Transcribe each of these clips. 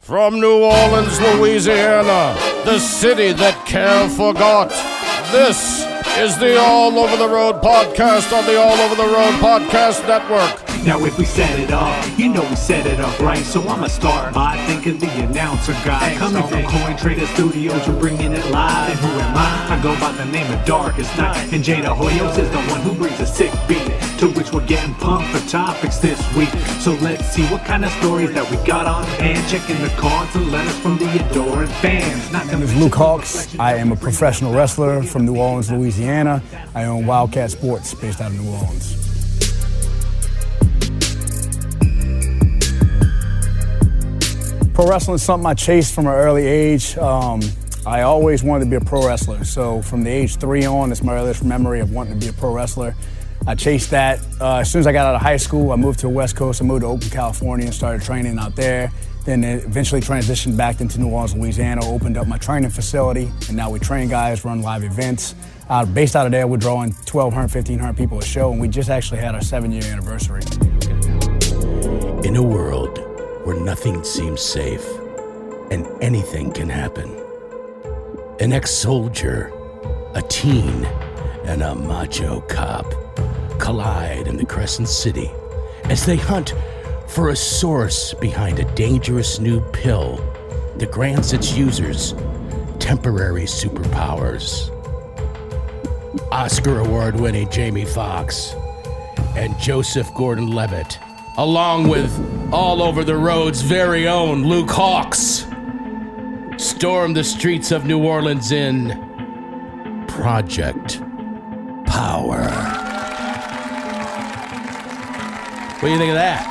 From New Orleans, Louisiana, the city that care forgot, this is the All Over the Road podcast on the All Over the Road podcast network. Now if we set it up, you know we set it up right. So I'ma start by thinking the announcer guy. Coming from Coin Trader Studios, we're bringing it live. And who am I? I go by the name of Darkest Night. And Jada Hoyos is the one who brings a sick beat, to which we're getting pumped for topics this week. So let's see what kind of stories that we got on hand. Checking the cards and letters from the adoring fans. My name is Luke Hawx. I am a professional wrestler from New Orleans, Louisiana. I own Wildcat Sports based out of New Orleans. Pro wrestling is something I chased from an early age. I always wanted to be a pro wrestler. So from the age 3 on, it's my earliest memory of wanting to be a pro wrestler. I chased that. As soon as I got out of high school, I moved to the West Coast. I moved to Oakland, California, and started training out there. Then eventually transitioned back into New Orleans, Louisiana, opened up my training facility, and now we train guys, run live events. Based out of there, we're drawing 1,200, 1,500 people a show, and we just actually had our 7-year anniversary. In a world where nothing seems safe and anything can happen, an ex-soldier, a teen, and a macho cop collide in the Crescent City as they hunt for a source behind a dangerous new pill that grants its users temporary superpowers. Oscar award-winning Jamie Foxx and Joseph Gordon-Levitt, along with All Over the Road's very own Luke Hawx, storm the streets of New Orleans in Project Power. What do you think of that?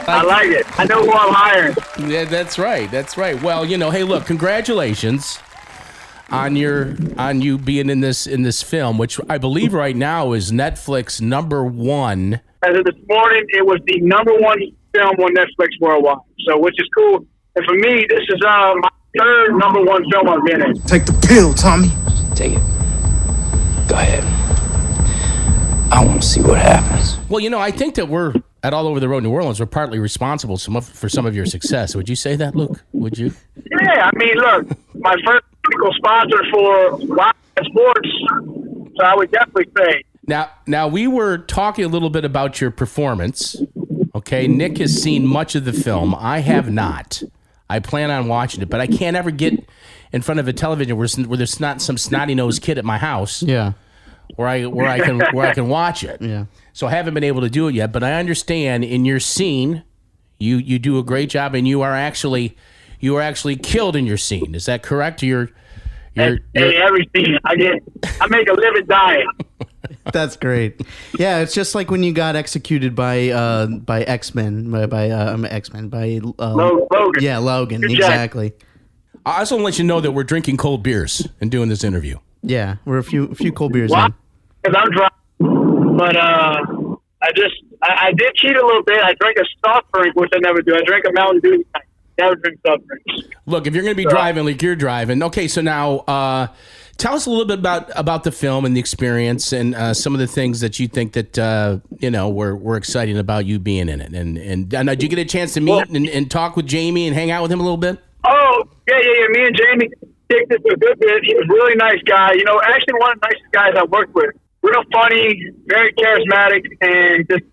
I like it. I know who I'm hiring. Yeah, that's right. That's right. Well, hey, look, congratulations on you being in this film, which I believe right now is Netflix #1. As of this morning, it was the #1 film on Netflix worldwide. So, which is cool. And for me, this is my third #1 film I've been in. Take the pill, Tommy. Take it. Go ahead. I want to see what happens. Well, I think that we're at All Over the Road New Orleans. We're partly responsible for some of your success. Would you say that, Luke? Would you? Yeah, I mean, look, my first technical sponsor for Wildcat Sports, so I would definitely say. Now we were talking a little bit about your performance. Okay, Nick has seen much of the film. I have not. I plan on watching it, but I can't ever get in front of a television where there's not some snotty-nosed kid at my house. Yeah. Where I can watch it. Yeah. So I haven't been able to do it yet, but I understand in your scene, you do a great job, and you are actually killed in your scene. Is that correct? You're every scene I make a living dying. That's great. Yeah, it's just like when you got executed by X-Men, by Logan. Yeah, Logan. Good Exactly. I also want to let you know that we're drinking cold beers and doing this interview. Yeah, we're a few cold beers Well, in. because I'm drunk, but I did cheat a little bit. I drank a soft drink, which I never do. I drank a Mountain Dew. I never drink soft drinks. Look, if you're going to be driving like you're driving, okay. So now, tell us a little bit about the film and the experience, and some of the things that you think that were exciting about you being in it. And did you get a chance to meet and talk with Jamie and hang out with him a little bit? Oh yeah. Me and Jamie kicked this a good bit. He was a really nice guy. Actually one of the nicest guys I worked with. Real funny, very charismatic, and just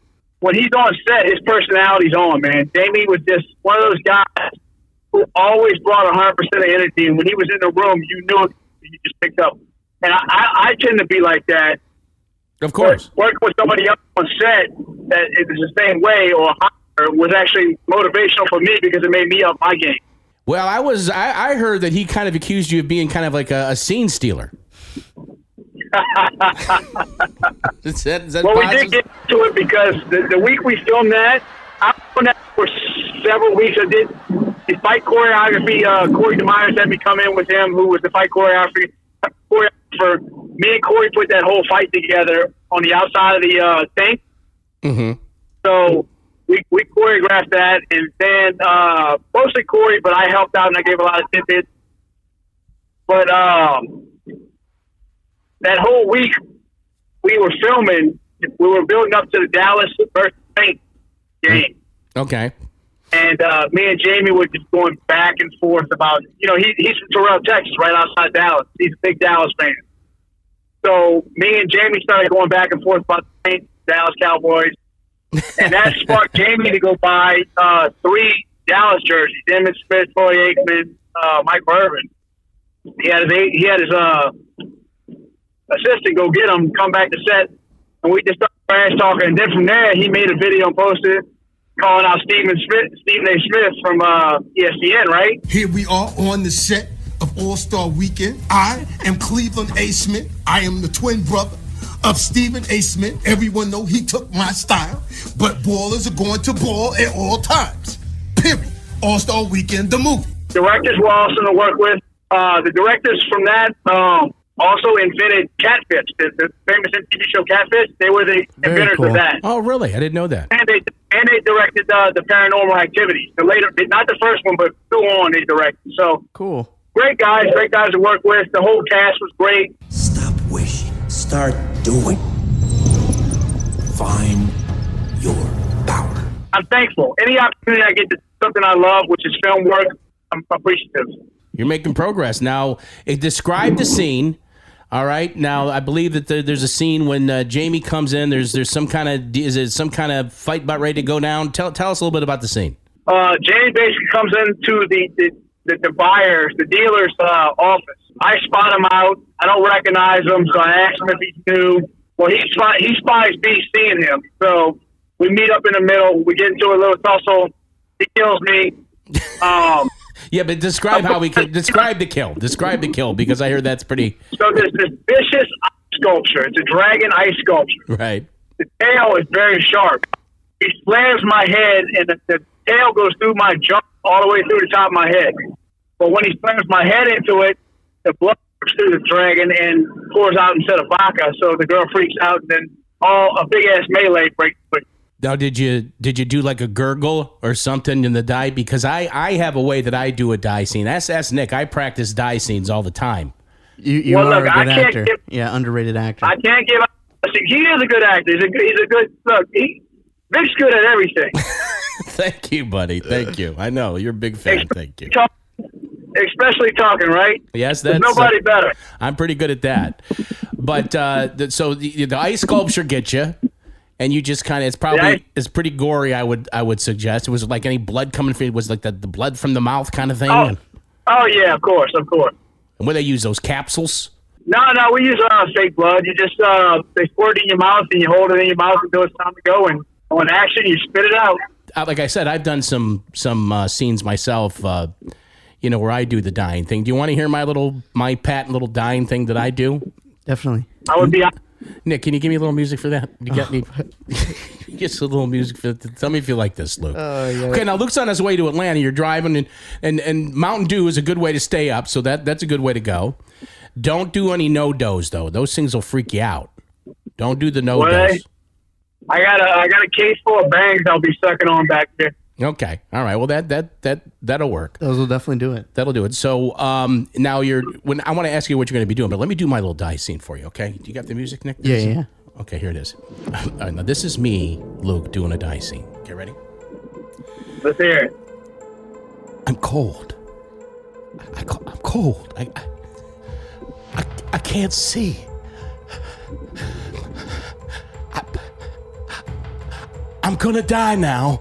when he's on set, his personality's on, man. Jamie was just one of those guys who always brought 100% of energy, and when he was in the room, you knew it. You just picked up. And I tend to be like that. Of course. Working with somebody else on set that is the same way or higher was actually motivational for me because it made me up my game. Well, I heard that he kind of accused you of being kind of like a scene stealer. Is that well, positive? we did get to it because the week we filmed that, I filmed that for several weeks. I did the fight choreography. Corey DeMeyers had me come in with him, who was the fight choreographer. Me and Corey put that whole fight together on the outside of the tank. Mm-hmm. So we choreographed that, and then mostly Corey, but I helped out and I gave a lot of tidbits. But that whole week we were filming, we were building up to the Dallas versus Saints game. Okay. And me and Jamie were just going back and forth about, he's from Terrell, Texas, right outside Dallas. He's a big Dallas fan. So me and Jamie started going back and forth about the Saints, Dallas Cowboys. And that sparked Jamie to go buy 3 Dallas jerseys. Emmitt Smith, Troy Aikman, Mike Irvin. He had his assistant go get him, come back to set, and we just started trash talking. And then from there, he made a video and posted it, calling out Stephen A. Smith from ESPN, right? Here we are on the set of All-Star Weekend. I am Cleveland A. Smith. I am the twin brother of Stephen A. Smith. Everyone know he took my style, but ballers are going to ball at all times. Period. All-Star Weekend, the movie. Directors were awesome to work with. The directors from that also invented Catfish, the famous MTV show Catfish. They were the inventors of that. Oh, really? I didn't know that. And they directed the Paranormal Activities. The later, not the first one, but 2 on they directed. So Cool. Great guys to work with. The whole cast was great. Stop wishing. Start doing. Find your power. I'm thankful. Any opportunity I get to do something I love, which is film work, I'm appreciative. You're making progress. Now, describe the scene. All right. Now, I believe that there's a scene when Jamie comes in. There's some kind of fight about ready to go down. Tell us a little bit about the scene. Jamie basically comes into the buyer's, the dealer's office. I spot him out. I don't recognize him, so I ask him if he's new. Well, he spies me seeing him. So we meet up in the middle. We get into a little tussle. He kills me. Yeah, but describe how we can describe the kill. Describe the kill, because I heard that's pretty. So there's this vicious ice sculpture. It's a dragon ice sculpture. Right. The tail is very sharp. He slams my head, and the tail goes through my jaw all the way through the top of my head. But when he slams my head into it, the blood goes through the dragon and pours out instead of vodka. So the girl freaks out, and then a big ass melee breaks. Now, did you do like a gurgle or something in the dye? Because I have a way that I do a dye scene. That's Nick. I practice dye scenes all the time. You Well, are look, a good I can't actor. give- Underrated actor. I can't give up. He is a good actor. He's a good look. Vic's good at everything. Thank you, buddy. Thank you. I know you're a big fan. Thank you. Especially talking, right? Yes, There's that's nobody better. I'm pretty good at that. But so the ice sculpture gets you. And you just kind of, it's pretty gory, I would suggest. It was like any blood coming from it. Was like the blood from the mouth kind of thing. Oh yeah, of course. And where they use those capsules? No, we use fake blood. You just they squirt it in your mouth and you hold it in your mouth until it's time to go. And on action, you spit it out. Like I said, I've done some scenes myself. Where I do the dyeing thing. Do you want to hear my patent little dyeing thing that I do? Definitely. I would be. Nick, can you give me a little music for that? You got me. Just a little music for. Tell me if you like this, Luke. Yeah. Okay, now Luke's on his way to Atlanta. You're driving, and Mountain Dew is a good way to stay up. So that's a good way to go. Don't do any no-dos though. Those things will freak you out. Don't do the no-dos. I got a case full of bangs I'll be sucking on back there. Okay. All right. Well, that'll work. Those will definitely do it. That'll do it. So now when I want to ask you what you're going to be doing, but let me do my little dye scene for you. Okay. Do you got the music, Nick? Yeah. Okay. Here it is. All right, now this is me, Luke, doing a dye scene. Okay, ready? Let's hear it. I'm cold. I'm cold. I can't see. I'm gonna die now.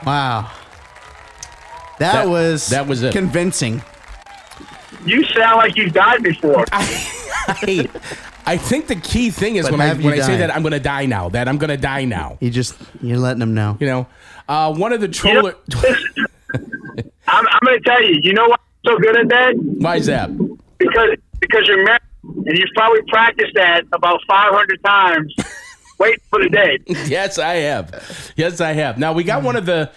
Wow. That was it. Convincing. You sound like you've died before. I think the key thing is But when I have you say died? that I'm gonna die now. That I'm gonna die now. You're letting them know. One of the troller. I'm going to tell you. You know why I'm so good at that? Why is that? Because you're married and you've probably practiced that about 500 times. Wait for the day. Yes, I have. Now we got one of the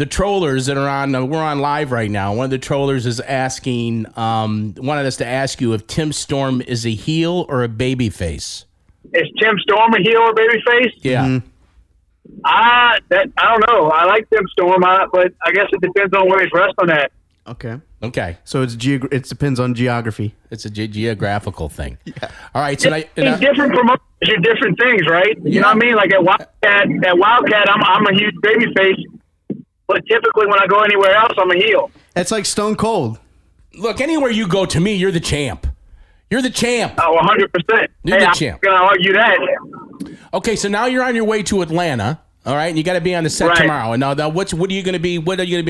trollers that are on. We're on live right now. One of the trollers is wanted us to ask you if Tim Storm is a heel or a baby face. Is Tim Storm a heel or babyface? Yeah. Mm-hmm. I don't know. I like Tim Storm, but I guess it depends on where he's wrestling at. Okay. Okay. So it depends on geography. It's a geographical thing. Yeah. All right. So It's different promotions do different things, right? You know what I mean? Like at Wildcat, I'm a huge baby face, but typically when I go anywhere else, I'm a heel. It's like Stone Cold. Look, anywhere you go, to me, you're the champ. You're the champ. Oh, 100%. You're the champ. I'm going to argue that. Okay, so now you're on your way to Atlanta, all right? And you got to be on the set tomorrow. And now what are you going to be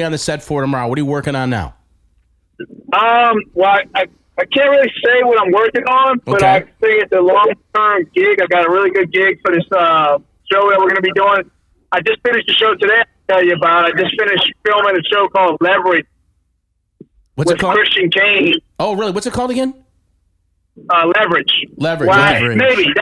on the set for tomorrow? What are you working on now? Well, I can't really say what I'm working on, but I think it's a long-term gig. I got a really good gig for this show that we're going to be doing. I just finished the show today. I'll tell you about. I just finished filming a show called Leverage. What's it called? Christian Kane. Oh, really? What's it called again? Leverage. Leverage. Well, Leverage. Maybe.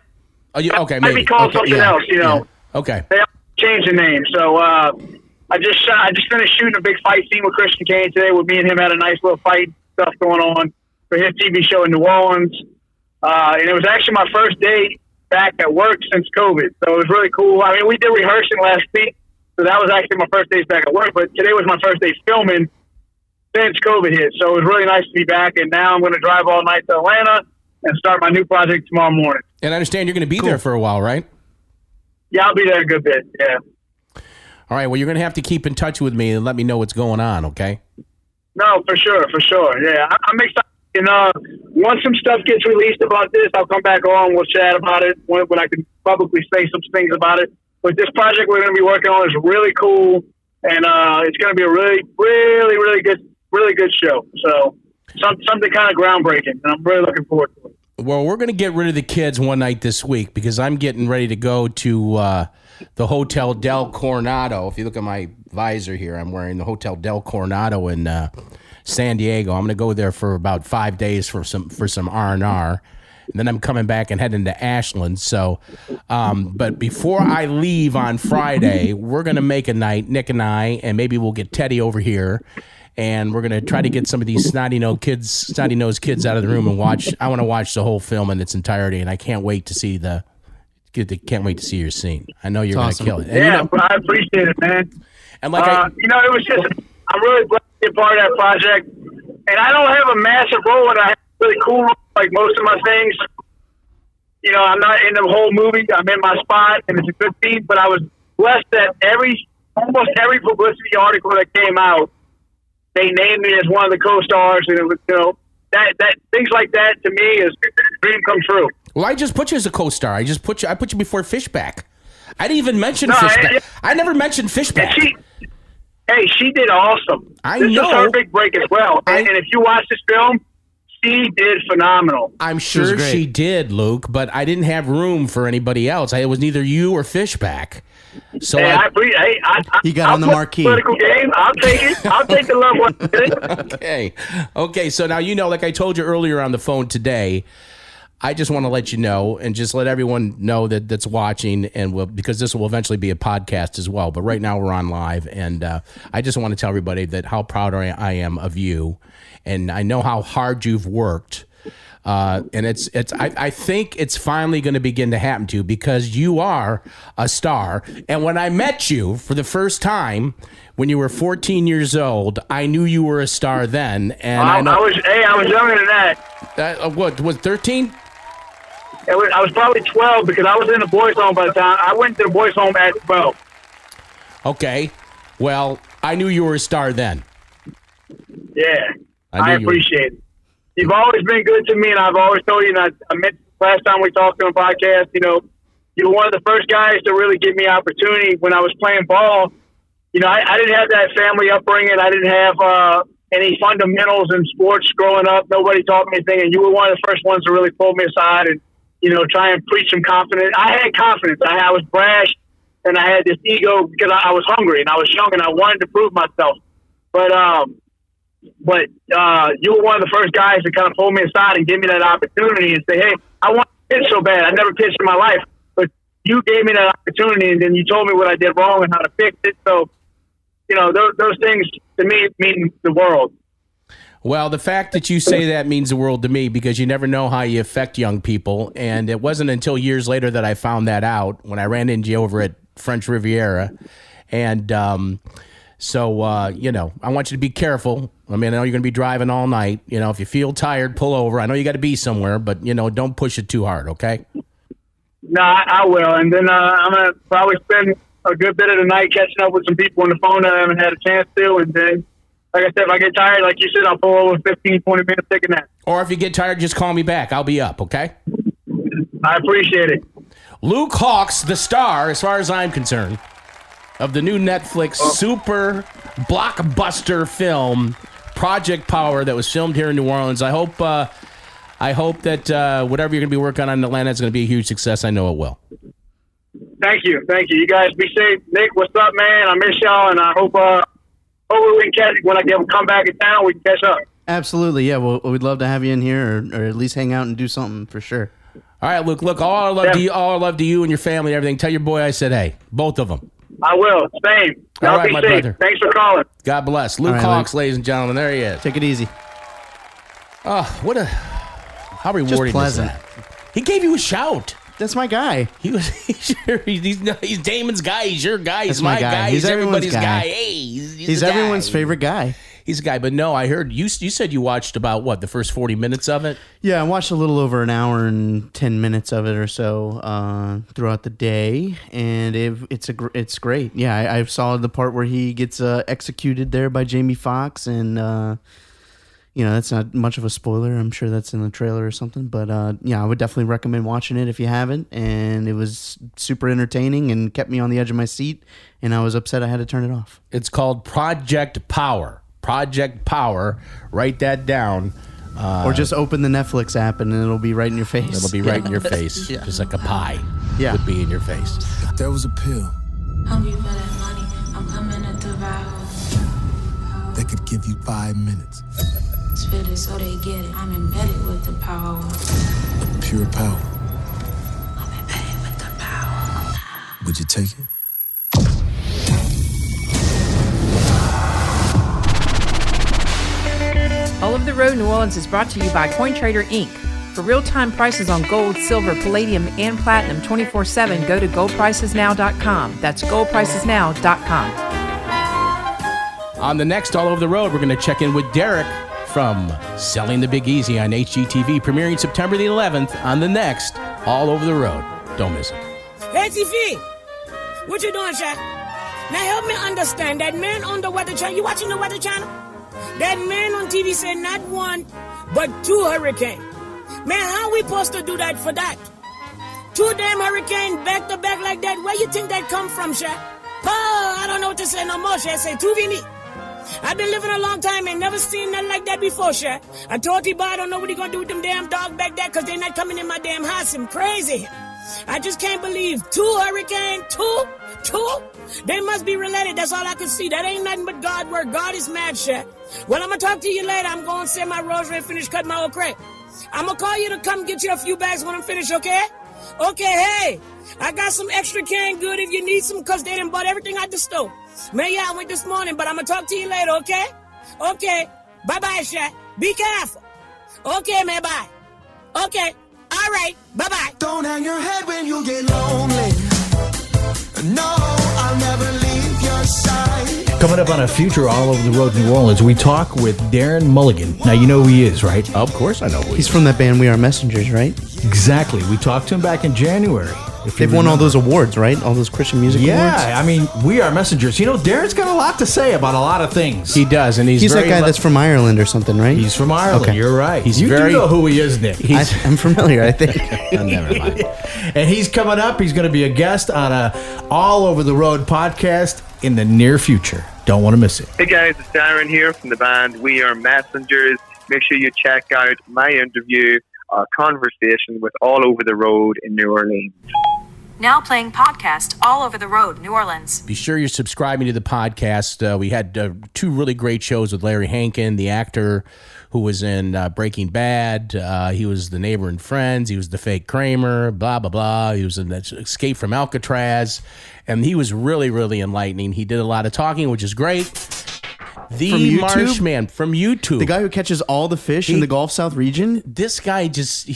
Okay, maybe. Might be called something else. You know. Yeah. Okay. They changed the name. So I just finished shooting a big fight scene with Christian Kane today. With me and him had a nice little fight stuff going on for his TV show in New Orleans. And it was actually my first day back at work since COVID. So it was really cool. I mean, we did rehearsing last week, so that was actually my first days back at work. But today was my first day filming since COVID hit. So it was really nice to be back. And now I'm going to drive all night to Atlanta and start my new project tomorrow morning. And I understand you're going to be there for a while, right? Yeah, I'll be there a good bit, yeah. All right, well, you're going to have to keep in touch with me and let me know what's going on, okay? No, for sure. Yeah, I'm excited. And once some stuff gets released about this, I'll come back on. We'll chat about it when I can publicly say some things about it. But this project we're going to be working on is really cool, and it's going to be a really, really, really good show. So something kind of groundbreaking, and I'm really looking forward to it. Well, we're going to get rid of the kids one night this week because I'm getting ready to go to the Hotel Del Coronado. If you look at my visor here, I'm wearing the Hotel Del Coronado in San Diego. I'm going to go there for about 5 days for some R&R. And then I'm coming back and heading to Ashland. So, but before I leave on Friday, we're going to make a night, Nick and I, and maybe we'll get Teddy over here. And we're going to try to get some of these snotty-nosed kids out of the room and watch. I want to watch the whole film in its entirety, and I can't wait to see your scene. I know you're going to kill it. And, yeah, I appreciate it, man. And like it was just, I'm really glad to be a part of that project. And I don't have a massive role, and I have a really cool role, like most of my things. You know, I'm not in the whole movie. I'm in my spot, and it's a good scene. But I was blessed that almost every publicity article that came out, they named me as one of the co-stars, and it was, that things like that to me is a dream come true. Well, I just put you as a co-star. I put you before Fishback. I didn't even mention Fishback. I never mentioned Fishback. She did awesome. This is her big break as well. And if you watch this film, she did phenomenal. I'm sure she did, Luke, but I didn't have room for anybody else. It was neither you or Fishback. So he got on the marquee. Political game. I'll take it. I'll take the love one. Okay. So now like I told you earlier on the phone today, I just want to let you know and just let everyone know that's watching, and because this will eventually be a podcast as well. But right now we're on live, and I just want to tell everybody that how proud I am of you, and I know how hard you've worked. And I think it's finally going to begin to happen to you because you are a star. And when I met you for the first time when you were 14 years old, I knew you were a star then. And I was younger than that. What was 13? I was probably 12 because I was in the boys' home by the time I went to the boys' home at 12. Okay, well, I knew you were a star then. Yeah, I appreciate it. You've always been good to me, and I've always told you, and I meant last time we talked on a podcast, you were one of the first guys to really give me opportunity when I was playing ball. I didn't have that family upbringing. I didn't have any fundamentals in sports growing up. Nobody taught me anything, and you were one of the first ones to really pull me aside and, try and preach some confidence. I had confidence. I was brash, and I had this ego because I was hungry, and I was young, and I wanted to prove myself. But you were one of the first guys to kind of pull me aside and give me that opportunity and say, hey, I want to pitch so bad. I never pitched in my life. But you gave me that opportunity, and then you told me what I did wrong and how to fix it. So, those things to me mean the world. Well, the fact that you say that means the world to me because you never know how you affect young people. And it wasn't until years later that I found that out when I ran into you over at French Riviera. And So, you know, I want you to be careful. I mean, I know you're going to be driving all night. You know, if you feel tired, pull over. I know you got to be somewhere, but, you know, don't push it too hard, okay? No, I will. And then I'm going to probably spend a good bit of the night catching up with some people on the phone that I haven't had a chance to. And then, like I said, if I get tired, like you said, I'll pull over 15, 20 minutes, take a nap. Or if you get tired, just call me back. I'll be up, okay? I appreciate it. Luke Hawx, the star, as far as I'm concerned, of the new Netflix super blockbuster film, Project Power, that was filmed here in New Orleans. I hope that whatever you're going to be working on in Atlanta is going to be a huge success. I know it will. Thank you. You guys be safe. Nick, what's up, man? I miss y'all, and I hope we can catch when I come back in town. We can catch up. Absolutely, yeah. Well, we'd love to have you in here, or at least hang out and do something for sure. All right, Luke. Look, all our love to you and your family and everything. Tell your boy I said hey. Both of them. I will. Same. Y'all all right, be my safe. brother. Thanks for calling. God bless. Luke Hawx, ladies and gentlemen. There he is. Take it easy. Oh, how rewarding Just pleasant. is that? He gave you a shout. That's my guy. He's Damon's guy. He's your guy. He's That's my guy. He's everybody's guy. Hey, he's everyone's favorite guy. He's a guy. But no, I heard you said you watched about what, the first 40 minutes of it? Yeah, I watched a little over an hour and 10 minutes of it or so throughout the day, and it's great. Yeah, I saw the part where he gets executed there by Jamie Foxx, and that's not much of a spoiler. I'm sure that's in the trailer or something. But I would definitely recommend watching it if you haven't. And it was super entertaining and kept me on the edge of my seat. And I was upset I had to turn it off. It's called Project Power. Project Power. Write that down. Or just open the Netflix app and it'll be right in your face. It'll be right in your face. Yeah. Just like a pie would be in your face. If there was a pill Hungry for that money, I'm coming to devour. that could give you 5 minutes Spit it so they get it. I'm embedded with the power. of pure power, I'm embedded with the power. would you take it? All Over the Road New Orleans is brought to you by CoinTrader Inc. For real-time prices on gold, silver, palladium, and platinum 24/7, go to goldpricesnow.com. That's goldpricesnow.com. On the next All Over the Road, we're going to check in with Derek from Selling the Big Easy on HGTV, premiering September the 11th on the next All Over the Road. Don't miss it. Hey, TV, what you doing, Shaq? Now help me understand. That man on the Weather Channel, you watching the Weather Channel? That man on TV said not one, but 2 hurricanes. Man, how we supposed to do that for that? 2 damn hurricanes back to back like that? Where you think that come from, Shaq? Oh, I don't know what to say no more, Shaq. Say, too vini. I've been living a long time and never seen nothing like that before, Shaq. I told you, but I don't know what he gonna do with them damn dogs back there, because they not coming in my damn house. I'm crazy. I just can't believe 2 hurricanes, 2? They must be related. That's all I can see. That ain't nothing but God work. God is mad, Shaq. Well, I'm gonna talk to you later. I'm gonna say my rosary and finish cutting my old crack. I'm gonna call you to come get you a few bags when I'm finished, okay? Okay, hey, I got some extra canned good if you need some, because they done bought everything out the store. Man, yeah, I went this morning, but I'm gonna talk to you later, okay? Okay, bye-bye, Shaq. Be careful. Okay, man, bye. Okay, all right, bye-bye. Don't hang your head when you get lonely. No, I'll never leave your side. Coming up on a future All Over the Road New Orleans, we talk with Darren Mulligan. Now, you know who he is, right? Of course I know who he is. He's from that band We Are Messengers, right? Exactly. We talked to him back in January. They've won all those awards, right? All those Christian music awards? Yeah, I mean, We Are Messengers. You know, Darren's got a lot to say about a lot of things. He does, and he's that guy that's from Ireland or something, right? He's from Ireland. Okay. You're right. He's you very- do know who he is, Nick. I'm familiar, I think. Never mind. And he's coming up. He's going to be a guest on a All Over the Road podcast in the near future. Don't want to miss it. Hey guys, it's Darren here from the band We Are Messengers. Make sure you check out my interview, conversation with All Over the Road in New Orleans. Now playing podcast All Over the Road, New Orleans. Be sure you're subscribing to the podcast. We had 2 really great shows with Larry Hankin, the actor who was in Breaking Bad. He was the neighbor in Friends. He was the fake Kramer, blah, blah, blah. He was in Escape from Alcatraz. And he was really, really enlightening. He did a lot of talking, which is great. The Marshman from YouTube. The guy who catches all the fish in the Gulf South region? This guy just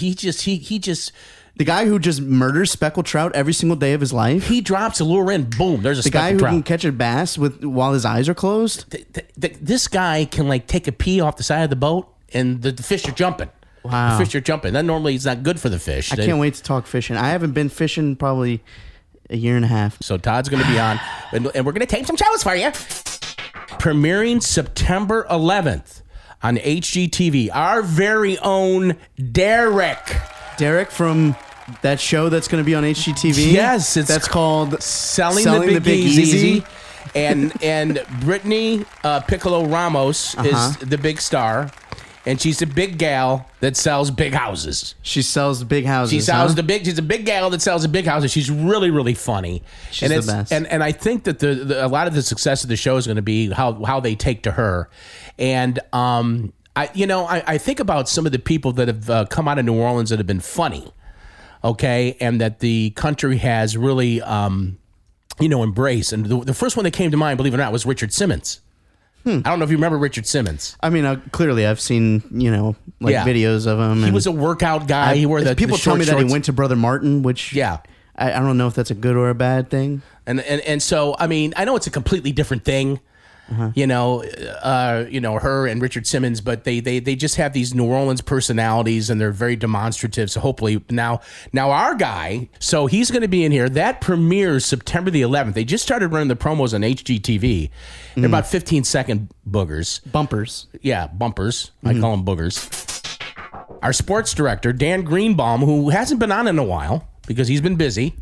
The guy who just murders speckled trout every single day of his life. He drops a lure in, boom, there's a The guy speckled who trout. can catch a bass while his eyes are closed. This guy can like take a pee off the side of the boat, and the fish are jumping. Wow. The fish are jumping. That normally is not good for the fish. I can't wait to talk fishing. I haven't been fishing probably a year and a half. So Todd's going to be on, and we're going to tape some shows for you. Premiering September 11th on HGTV. Our very own Derek. Derek from that show that's going to be on HGTV. Yes, that's called Selling the Big Easy. And Brittany Piccolo Ramos is the big star. And she's a big gal that sells big houses. She sells big houses. She's a big gal that sells the big houses. She's really, really funny. She's the best. And I think that a lot of the success of the show is going to be how they take to her. And I think about some of the people that have come out of New Orleans that have been funny, okay, and that the country has really embraced. And the first one that came to mind, believe it or not, was Richard Simmons. I don't know if you remember Richard Simmons. I mean, clearly I've seen, videos of him. He was a workout guy. He wore people tell me that he went to Brother Martin, which I don't know if that's a good or a bad thing. And so, I mean, I know it's a completely different thing. Her and Richard Simmons, but they just have these New Orleans personalities, and they're very demonstrative. So hopefully now our guy, so he's going to be in here. That premieres September the 11th. They just started running the promos on HGTV. They're about 15-second bumpers. Yeah, bumpers. I call them boogers. Our sports director, Dan Greenbaum, who hasn't been on in a while because he's been busy.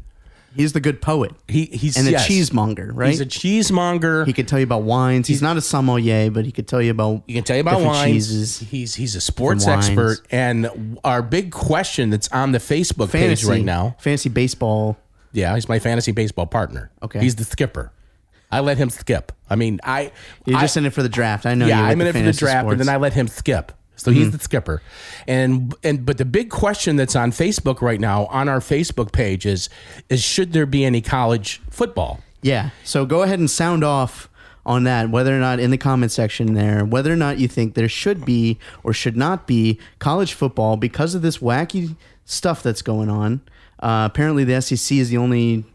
He's the good poet. He's a cheesemonger, right? He's a cheesemonger. He could tell you about wines. He's not a sommelier, but he could tell you about wines. Cheeses. He's a sports expert. And our big question that's on the Facebook page right now. Fantasy baseball. Yeah, he's my fantasy baseball partner. Okay. He's the skipper. I let him skip. I mean, You're just in it for the draft. I know. Yeah, I'm in it for the draft, and then I let him skip. So he's the skipper. But the big question that's on Facebook right now, on our Facebook page, is should there be any college football? Yeah. So go ahead and sound off on that, whether or not in the comment section there, whether or not you think there should be or should not be college football because of this wacky stuff that's going on. Apparently the SEC is the only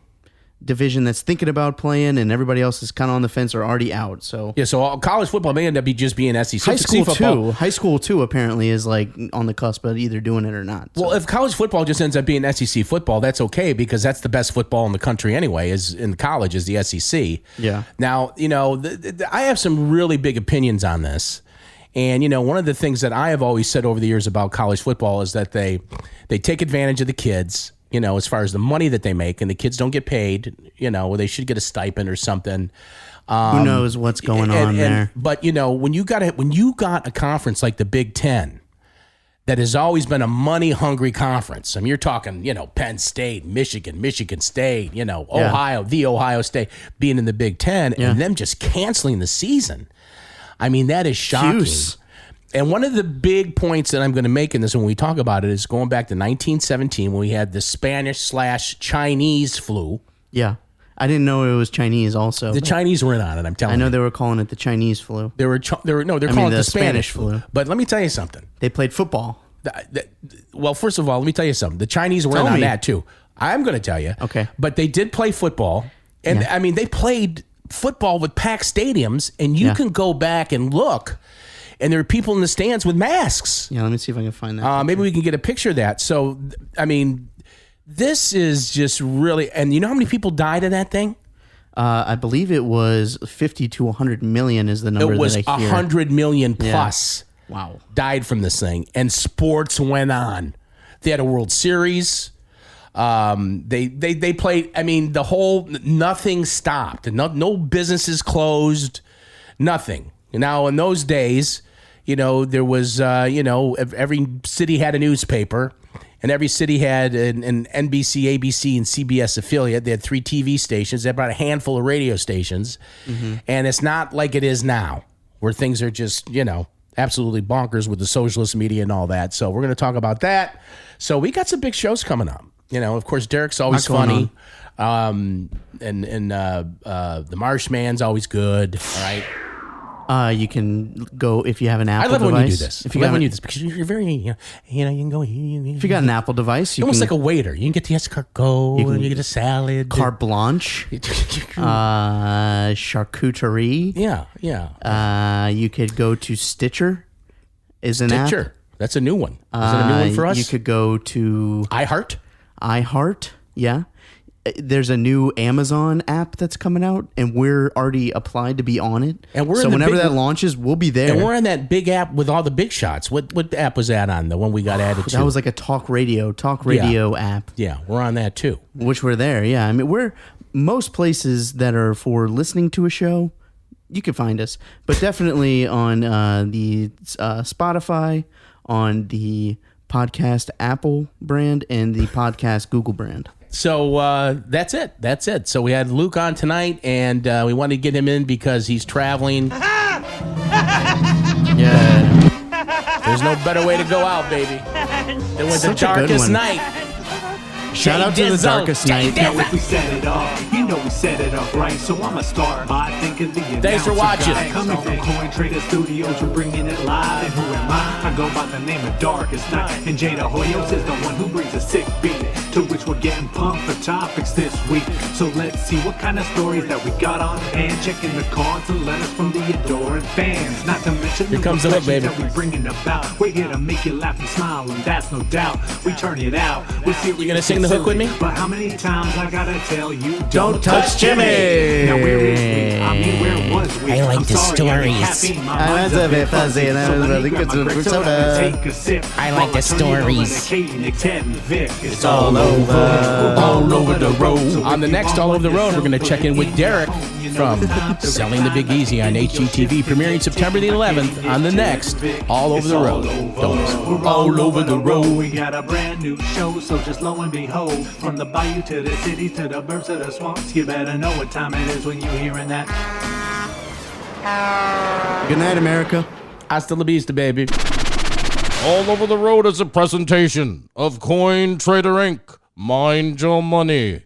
division that's thinking about playing, and everybody else is kind of on the fence or already out. So so college football may end up just being SEC. High school too apparently is like on the cusp of either doing it or not. So. Well, if college football just ends up being SEC football, that's okay, because that's the best football in the country anyway. Is in college is the SEC. Yeah. Now I have some really big opinions on this. And, one of the things that I have always said over the years about college football is that they take advantage of the kids, as far as the money that they make, and the kids don't get paid, or they should get a stipend or something. Who knows what's going on there? But, when you got a conference like the Big Ten that has always been a money-hungry conference, I mean, you're talking, Penn State, Michigan State, Ohio, the Ohio State being in the Big Ten, and them just canceling the season. I mean, that is shocking. Juice. And one of the big points that I'm going to make in this when we talk about it is going back to 1917 when we had the Spanish/Chinese flu. Yeah. I didn't know it was Chinese also. The Chinese were in on it, I'm telling you. I know they were calling it the Chinese flu. They're calling it the Spanish flu. But let me tell you something. They played football. Well, first of all, let me tell you something. The Chinese were in on that too. I'm going to tell you. Okay. But they did play football. And I mean, they played football with packed stadiums, and you can go back and look, and there are people in the stands with masks. Yeah, let me see if I can find that. Maybe we can get a picture of that. So, I mean, this is just really, and you know how many people died in that thing? I believe it was 50 to 100 million is the number that I hear. It was 100 million plus died from this thing, and sports went on. They had a World Series. They played, I mean, nothing stopped. No businesses closed, nothing. Now, in those days, there was, every city had a newspaper, and every city had an NBC, ABC, and CBS affiliate. They had 3 TV stations. They had about a handful of radio stations. Mm-hmm. And it's not like it is now, where things are just, absolutely bonkers with the socialist media and all that. So we're going to talk about that. So we got some big shows coming up. Of course, Derek's always funny. And the Marshman's always good. All right. You can go if you have an Apple I love device. when you do this. If you I love got when an- you do this because you're very, you can go. If you got an Apple device, you almost can, like a waiter. You can get the escargot, you get a salad, carte blanche, charcuterie. Yeah. You could go to Stitcher. Is an Stitcher. app. That's a new one. Is that a new one for us? You could go to iHeart. Yeah. There's a new Amazon app that's coming out, and we're already applied to be on it. And we're so in the whenever big- that launches, we'll be there. And we're on that big app with all the big shots. What app was that on? The one we got added to? That was like a talk radio app. Yeah, we're on that too. Which we're there. Yeah, I mean, we're most places that are for listening to a show. You can find us, but definitely on the Spotify, on the podcast Apple brand, and the podcast Google brand. So that's it. That's it. So we had Luke on tonight, and we wanted to get him in because he's traveling. Yeah. There's no better way to go out, baby, than with the Such a good darkest one. night. Shout out to the darkest night. Now if we set it up, you know we set it up right. So I'ma start by thinking the Thanks for announcer watching. guy. Coming from Coin Trader Studios, we're bringing it live. And who am I? I go by the name of Darkest Night. And Jada Hoyos is the one who brings a sick beat, to which we're getting pumped for topics this week. So let's see what kind of stories that we got on hand. Checking the cards and letters from the adoring fans. Not to mention Here the comes the hook, reflections baby. that we bringing about. We're here to make you laugh and smile, and that's no doubt. We turn it out. You gonna sing the hook with me? But how many times I gotta tell you, Don't touch Jimmy. Now where is we? I mean, where was we? I like I'm the sorry, stories. caffeine, my I mind's was a bit fuzzy and I so was let me really grab good my for quick soda. and take a sip I like while the turn it over to stories. Katie, Nick, Ted, and Vic. It's all over. All over the road. On the next All Over the Road, we're going to check in with Derek from Selling the Big Easy on HGTV, premiering September the 11th on the next All Over the Road. Don't miss it. We're all over the road. We got a brand new show, so just lo and behold, from the bayou to the city to the birds to the swamps, you better know what time it is when you're hearing that. Good night, America. Hasta la vista, baby. All Over the Road is a presentation of Coin Trader Inc. Mind your money.